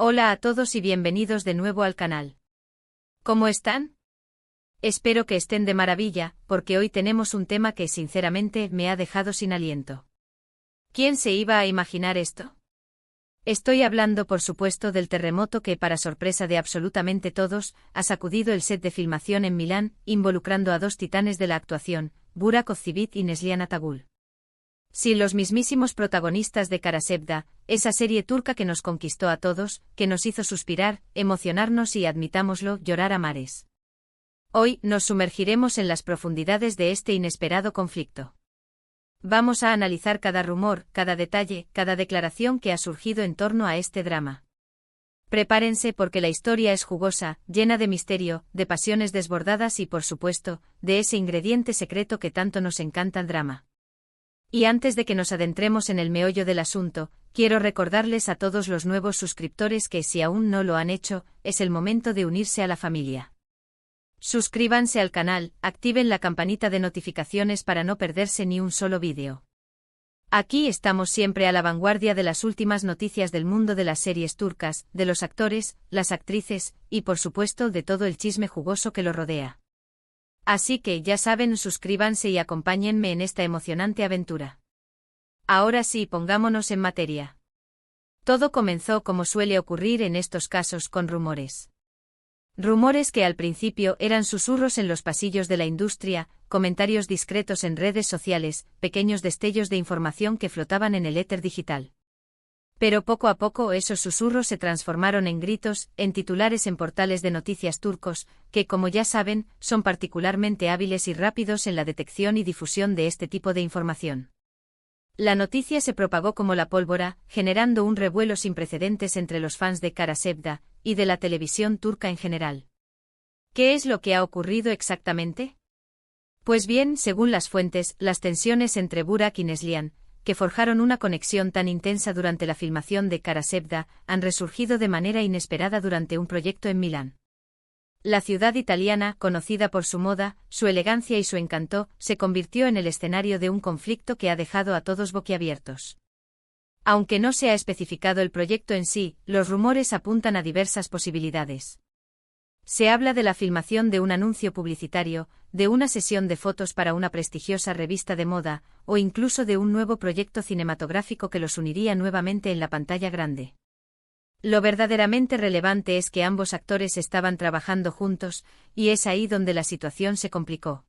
Hola a todos y bienvenidos de nuevo al canal. ¿Cómo están? Espero que estén de maravilla, porque hoy tenemos un tema que sinceramente me ha dejado sin aliento. ¿Quién se iba a imaginar esto? Estoy hablando por supuesto del terremoto que, para sorpresa de absolutamente todos, ha sacudido el set de filmación en Milán, involucrando a dos titanes de la actuación, Burak Özçivit y Neslihan Atagül. Sí, los mismísimos protagonistas de Kara Sevda, esa serie turca que nos conquistó a todos, que nos hizo suspirar, emocionarnos y, admitámoslo, llorar a mares. Hoy nos sumergiremos en las profundidades de este inesperado conflicto. Vamos a analizar cada rumor, cada detalle, cada declaración que ha surgido en torno a este drama. Prepárense porque la historia es jugosa, llena de misterio, de pasiones desbordadas y, por supuesto, de ese ingrediente secreto que tanto nos encanta el drama. Y antes de que nos adentremos en el meollo del asunto, quiero recordarles a todos los nuevos suscriptores que, si aún no lo han hecho, es el momento de unirse a la familia. Suscríbanse al canal, activen la campanita de notificaciones para no perderse ni un solo vídeo. Aquí estamos siempre a la vanguardia de las últimas noticias del mundo de las series turcas, de los actores, las actrices, y por supuesto de todo el chisme jugoso que lo rodea. Así que ya saben, suscríbanse y acompáñenme en esta emocionante aventura. Ahora sí, pongámonos en materia. Todo comenzó como suele ocurrir en estos casos con rumores. Rumores que al principio eran susurros en los pasillos de la industria, comentarios discretos en redes sociales, pequeños destellos de información que flotaban en el éter digital. Pero poco a poco esos susurros se transformaron en gritos, en titulares en portales de noticias turcos, que, como ya saben, son particularmente hábiles y rápidos en la detección y difusión de este tipo de información. La noticia se propagó como la pólvora, generando un revuelo sin precedentes entre los fans de Kara Sevda y de la televisión turca en general. ¿Qué es lo que ha ocurrido exactamente? Pues bien, según las fuentes, las tensiones entre Burak y Neslihan, que forjaron una conexión tan intensa durante la filmación de Kara Sevda, han resurgido de manera inesperada durante un proyecto en Milán. La ciudad italiana, conocida por su moda, su elegancia y su encanto, se convirtió en el escenario de un conflicto que ha dejado a todos boquiabiertos. Aunque no se ha especificado el proyecto en sí, los rumores apuntan a diversas posibilidades. Se habla de la filmación de un anuncio publicitario, de una sesión de fotos para una prestigiosa revista de moda, o incluso de un nuevo proyecto cinematográfico que los uniría nuevamente en la pantalla grande. Lo verdaderamente relevante es que ambos actores estaban trabajando juntos, y es ahí donde la situación se complicó.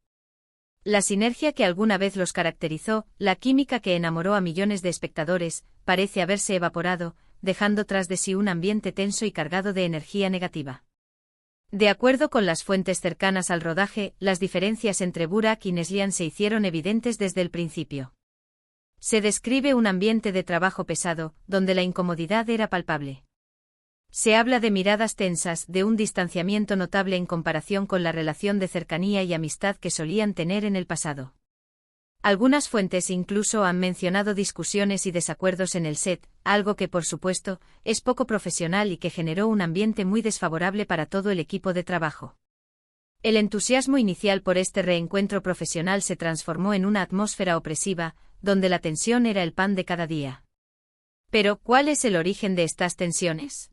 La sinergia que alguna vez los caracterizó, la química que enamoró a millones de espectadores, parece haberse evaporado, dejando tras de sí un ambiente tenso y cargado de energía negativa. De acuerdo con las fuentes cercanas al rodaje, las diferencias entre Burak y Neslihan se hicieron evidentes desde el principio. Se describe un ambiente de trabajo pesado, donde la incomodidad era palpable. Se habla de miradas tensas, de un distanciamiento notable en comparación con la relación de cercanía y amistad que solían tener en el pasado. Algunas fuentes incluso han mencionado discusiones y desacuerdos en el set, algo que por supuesto, es poco profesional y que generó un ambiente muy desfavorable para todo el equipo de trabajo. El entusiasmo inicial por este reencuentro profesional se transformó en una atmósfera opresiva, donde la tensión era el pan de cada día. Pero, ¿cuál es el origen de estas tensiones?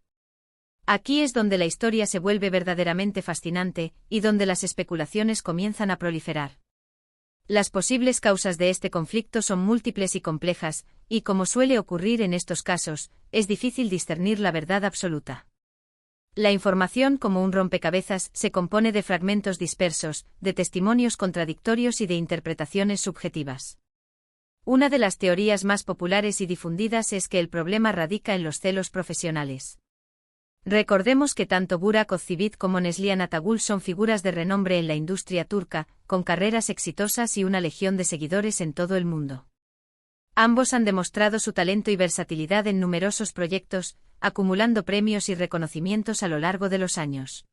Aquí es donde la historia se vuelve verdaderamente fascinante, y donde las especulaciones comienzan a proliferar. Las posibles causas de este conflicto son múltiples y complejas, y como suele ocurrir en estos casos, es difícil discernir la verdad absoluta. La información, como un rompecabezas, se compone de fragmentos dispersos, de testimonios contradictorios y de interpretaciones subjetivas. Una de las teorías más populares y difundidas es que el problema radica en los celos profesionales. Recordemos que tanto Burak Özçivit como Neslihan Atagül son figuras de renombre en la industria turca, con carreras exitosas y una legión de seguidores en todo el mundo. Ambos han demostrado su talento y versatilidad en numerosos proyectos, acumulando premios y reconocimientos a lo largo de los años.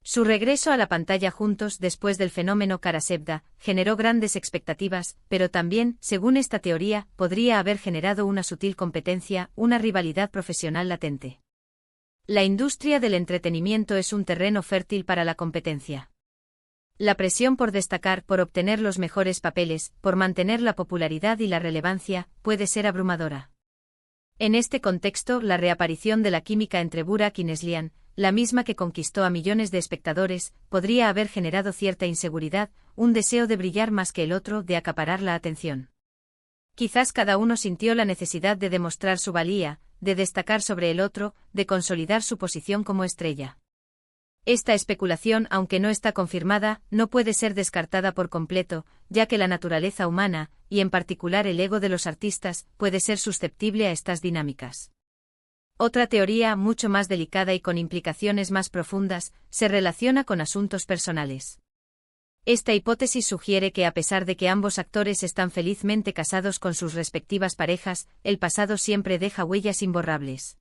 Su regreso a la pantalla juntos después del fenómeno Kara Sevda generó grandes expectativas, pero también, según esta teoría, podría haber generado una sutil competencia, una rivalidad profesional latente. La industria del entretenimiento es un terreno fértil para la competencia. La presión por destacar, por obtener los mejores papeles, por mantener la popularidad y la relevancia, puede ser abrumadora. En este contexto, la reaparición de la química entre Burak y Neslihan, la misma que conquistó a millones de espectadores, podría haber generado cierta inseguridad, un deseo de brillar más que el otro, de acaparar la atención. Quizás cada uno sintió la necesidad de demostrar su valía, de destacar sobre el otro, de consolidar su posición como estrella. Esta especulación, aunque no está confirmada, no puede ser descartada por completo, ya que la naturaleza humana, y en particular el ego de los artistas, puede ser susceptible a estas dinámicas. Otra teoría, mucho más delicada y con implicaciones más profundas, se relaciona con asuntos personales. Esta hipótesis sugiere que a pesar de que ambos actores están felizmente casados con sus respectivas parejas, el pasado siempre deja huellas imborrables.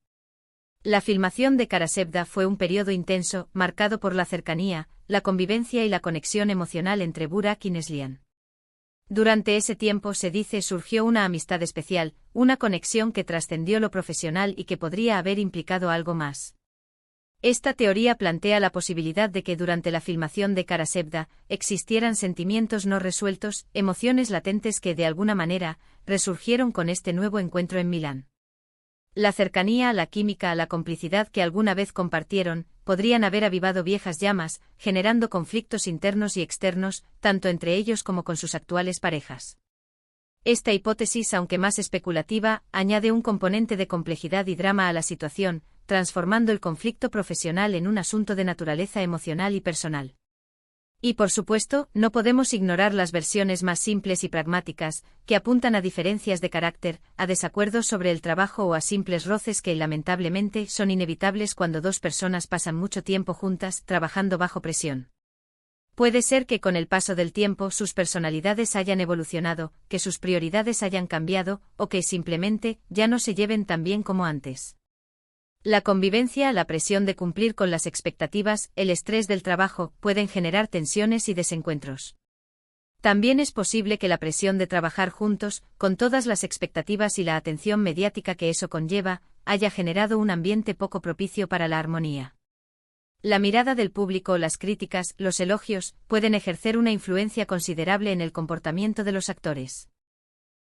La filmación de Karasevda fue un periodo intenso, marcado por la cercanía, la convivencia y la conexión emocional entre Burak y Neslihan. Durante ese tiempo, se dice, surgió una amistad especial, una conexión que trascendió lo profesional y que podría haber implicado algo más. Esta teoría plantea la posibilidad de que durante la filmación de Karasevda existieran sentimientos no resueltos, emociones latentes que de alguna manera resurgieron con este nuevo encuentro en Milán. La cercanía, la química, la complicidad que alguna vez compartieron, podrían haber avivado viejas llamas, generando conflictos internos y externos, tanto entre ellos como con sus actuales parejas. Esta hipótesis, aunque más especulativa, añade un componente de complejidad y drama a la situación, transformando el conflicto profesional en un asunto de naturaleza emocional y personal. Y por supuesto, no podemos ignorar las versiones más simples y pragmáticas, que apuntan a diferencias de carácter, a desacuerdos sobre el trabajo o a simples roces que, lamentablemente, son inevitables cuando dos personas pasan mucho tiempo juntas, trabajando bajo presión. Puede ser que con el paso del tiempo sus personalidades hayan evolucionado, que sus prioridades hayan cambiado, o que simplemente ya no se lleven tan bien como antes. La convivencia, la presión de cumplir con las expectativas, el estrés del trabajo, pueden generar tensiones y desencuentros. También es posible que la presión de trabajar juntos, con todas las expectativas y la atención mediática que eso conlleva, haya generado un ambiente poco propicio para la armonía. La mirada del público, las críticas, los elogios, pueden ejercer una influencia considerable en el comportamiento de los actores.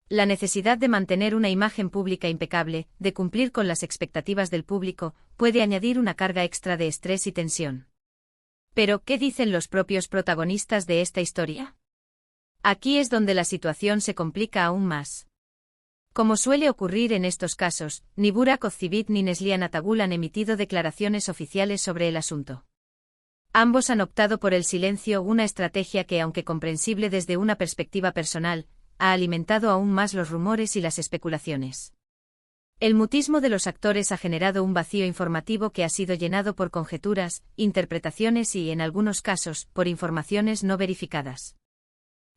La necesidad de mantener una imagen pública impecable, de cumplir con las expectativas del público, puede añadir una carga extra de estrés y tensión. Pero, ¿qué dicen los propios protagonistas de esta historia? Aquí es donde la situación se complica aún más. Como suele ocurrir en estos casos, ni Burak Ozceğit ni Neslihan Atagul han emitido declaraciones oficiales sobre el asunto. Ambos han optado por el silencio, una estrategia que, aunque comprensible desde una perspectiva personal, ha alimentado aún más los rumores y las especulaciones. El mutismo de los actores ha generado un vacío informativo que ha sido llenado por conjeturas, interpretaciones y, en algunos casos, por informaciones no verificadas.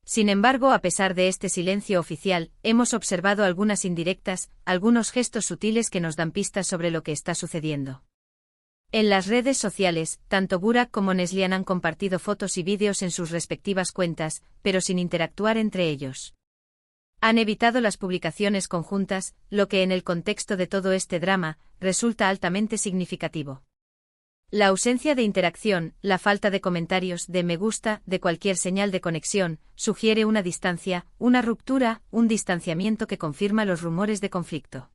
Sin embargo, a pesar de este silencio oficial, hemos observado algunas indirectas, algunos gestos sutiles que nos dan pistas sobre lo que está sucediendo. En las redes sociales, tanto Burak como Neslihan han compartido fotos y vídeos en sus respectivas cuentas, pero sin interactuar entre ellos. Han evitado las publicaciones conjuntas, lo que en el contexto de todo este drama, resulta altamente significativo. La ausencia de interacción, la falta de comentarios, de me gusta, de cualquier señal de conexión, sugiere una distancia, una ruptura, un distanciamiento que confirma los rumores de conflicto.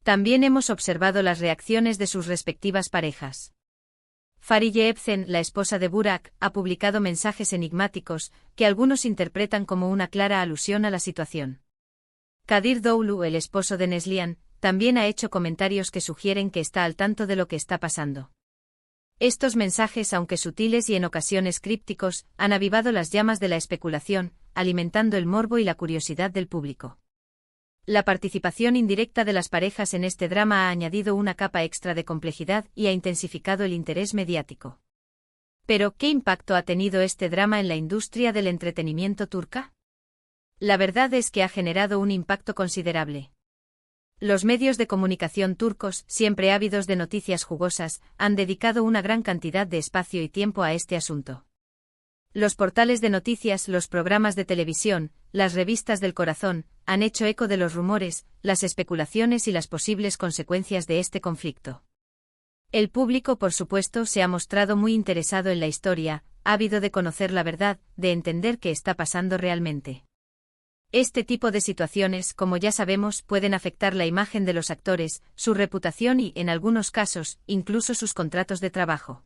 También hemos observado las reacciones de sus respectivas parejas. Fariye Ebsen, la esposa de Burak, ha publicado mensajes enigmáticos, que algunos interpretan como una clara alusión a la situación. Kadir Doğulu, el esposo de Neslihan, también ha hecho comentarios que sugieren que está al tanto de lo que está pasando. Estos mensajes, aunque sutiles y en ocasiones crípticos, han avivado las llamas de la especulación, alimentando el morbo y la curiosidad del público. La participación indirecta de las parejas en este drama ha añadido una capa extra de complejidad y ha intensificado el interés mediático. Pero, ¿qué impacto ha tenido este drama en la industria del entretenimiento turca? La verdad es que ha generado un impacto considerable. Los medios de comunicación turcos, siempre ávidos de noticias jugosas, han dedicado una gran cantidad de espacio y tiempo a este asunto. Los portales de noticias, los programas de televisión, las revistas del corazón, han hecho eco de los rumores, las especulaciones y las posibles consecuencias de este conflicto. El público, por supuesto, se ha mostrado muy interesado en la historia, ávido de conocer la verdad, de entender qué está pasando realmente. Este tipo de situaciones, como ya sabemos, pueden afectar la imagen de los actores, su reputación y, en algunos casos, incluso sus contratos de trabajo.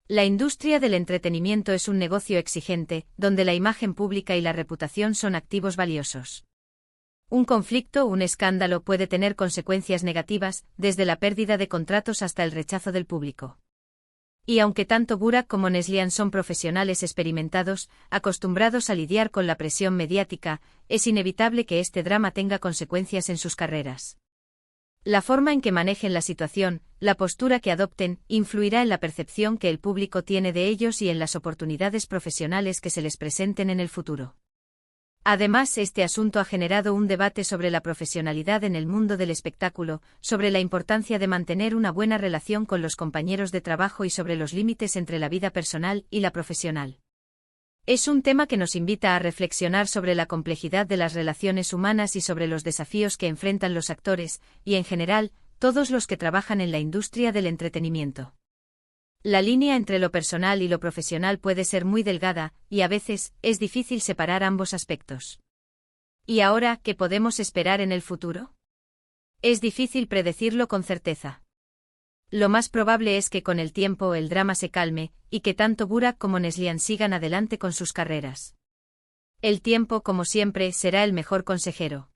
La industria del entretenimiento es un negocio exigente, donde la imagen pública y la reputación son activos valiosos. Un conflicto o un escándalo puede tener consecuencias negativas, desde la pérdida de contratos hasta el rechazo del público. Y aunque tanto Burak como Neslihan son profesionales experimentados, acostumbrados a lidiar con la presión mediática, es inevitable que este drama tenga consecuencias en sus carreras. La forma en que manejen la situación, la postura que adopten, influirá en la percepción que el público tiene de ellos y en las oportunidades profesionales que se les presenten en el futuro. Además, este asunto ha generado un debate sobre la profesionalidad en el mundo del espectáculo, sobre la importancia de mantener una buena relación con los compañeros de trabajo y sobre los límites entre la vida personal y la profesional. Es un tema que nos invita a reflexionar sobre la complejidad de las relaciones humanas y sobre los desafíos que enfrentan los actores, y en general, todos los que trabajan en la industria del entretenimiento. La línea entre lo personal y lo profesional puede ser muy delgada, y a veces, es difícil separar ambos aspectos. ¿Y ahora, qué podemos esperar en el futuro? Es difícil predecirlo con certeza. Lo más probable es que con el tiempo el drama se calme, y que tanto Burak como Neslihan sigan adelante con sus carreras. El tiempo, como siempre, será el mejor consejero.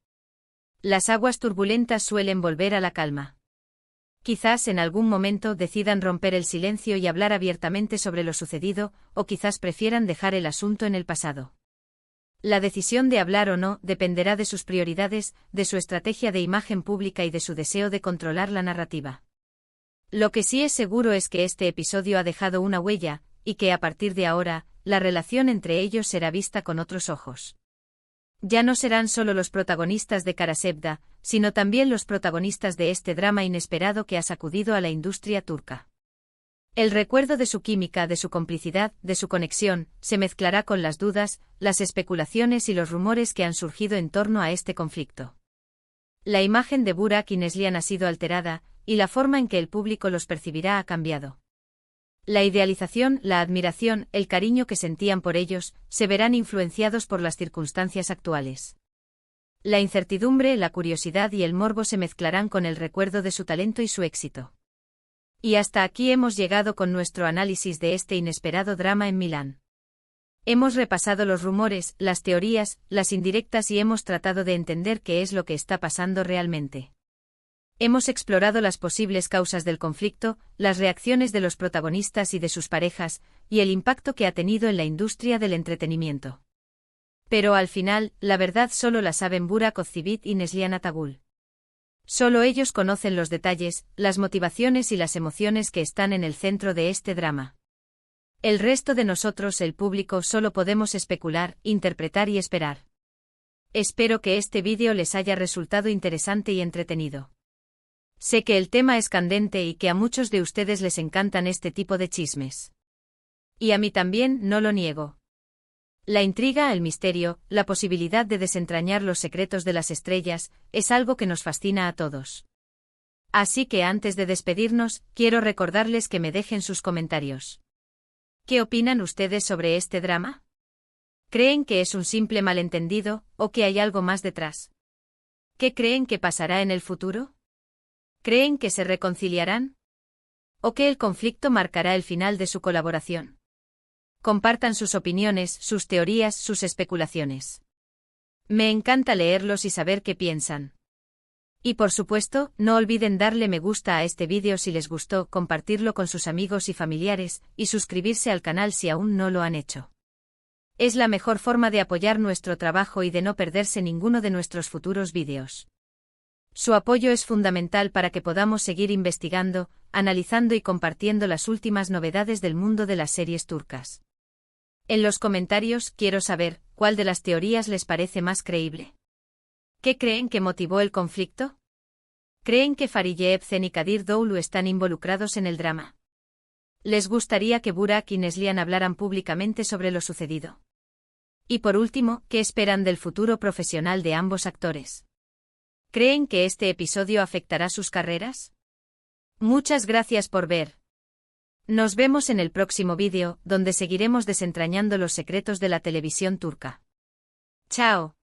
Las aguas turbulentas suelen volver a la calma. Quizás en algún momento decidan romper el silencio y hablar abiertamente sobre lo sucedido, o quizás prefieran dejar el asunto en el pasado. La decisión de hablar o no dependerá de sus prioridades, de su estrategia de imagen pública y de su deseo de controlar la narrativa. Lo que sí es seguro es que este episodio ha dejado una huella, y que a partir de ahora, la relación entre ellos será vista con otros ojos. Ya no serán solo los protagonistas de Karasevda, sino también los protagonistas de este drama inesperado que ha sacudido a la industria turca. El recuerdo de su química, de su complicidad, de su conexión, se mezclará con las dudas, las especulaciones y los rumores que han surgido en torno a este conflicto. La imagen de Burak y Neslihan ha sido alterada, y la forma en que el público los percibirá ha cambiado. La idealización, la admiración, el cariño que sentían por ellos, se verán influenciados por las circunstancias actuales. La incertidumbre, la curiosidad y el morbo se mezclarán con el recuerdo de su talento y su éxito. Y hasta aquí hemos llegado con nuestro análisis de este inesperado drama en Milán. Hemos repasado los rumores, las teorías, las indirectas y hemos tratado de entender qué es lo que está pasando realmente. Hemos explorado las posibles causas del conflicto, las reacciones de los protagonistas y de sus parejas, y el impacto que ha tenido en la industria del entretenimiento. Pero al final, la verdad solo la saben Burak Özçivit y Neslihan Atagül. Solo ellos conocen los detalles, las motivaciones y las emociones que están en el centro de este drama. El resto de nosotros, el público, solo podemos especular, interpretar y esperar. Espero que este vídeo les haya resultado interesante y entretenido. Sé que el tema es candente y que a muchos de ustedes les encantan este tipo de chismes. Y a mí también, no lo niego. La intriga, el misterio, la posibilidad de desentrañar los secretos de las estrellas, es algo que nos fascina a todos. Así que antes de despedirnos, quiero recordarles que me dejen sus comentarios. ¿Qué opinan ustedes sobre este drama? ¿Creen que es un simple malentendido, o que hay algo más detrás? ¿Qué creen que pasará en el futuro? ¿Creen que se reconciliarán? ¿O que el conflicto marcará el final de su colaboración? Compartan sus opiniones, sus teorías, sus especulaciones. Me encanta leerlos y saber qué piensan. Y por supuesto, no olviden darle me gusta a este vídeo si les gustó, compartirlo con sus amigos y familiares, y suscribirse al canal si aún no lo han hecho. Es la mejor forma de apoyar nuestro trabajo y de no perderse ninguno de nuestros futuros vídeos. Su apoyo es fundamental para que podamos seguir investigando, analizando y compartiendo las últimas novedades del mundo de las series turcas. En los comentarios quiero saber, ¿cuál de las teorías les parece más creíble? ¿Qué creen que motivó el conflicto? ¿Creen que Fariye Evcen y Kadir Doğulu están involucrados en el drama? ¿Les gustaría que Burak y Neslihan hablaran públicamente sobre lo sucedido? Y por último, ¿qué esperan del futuro profesional de ambos actores? ¿Creen que este episodio afectará sus carreras? Muchas gracias por ver. Nos vemos en el próximo vídeo, donde seguiremos desentrañando los secretos de la televisión turca. Chao.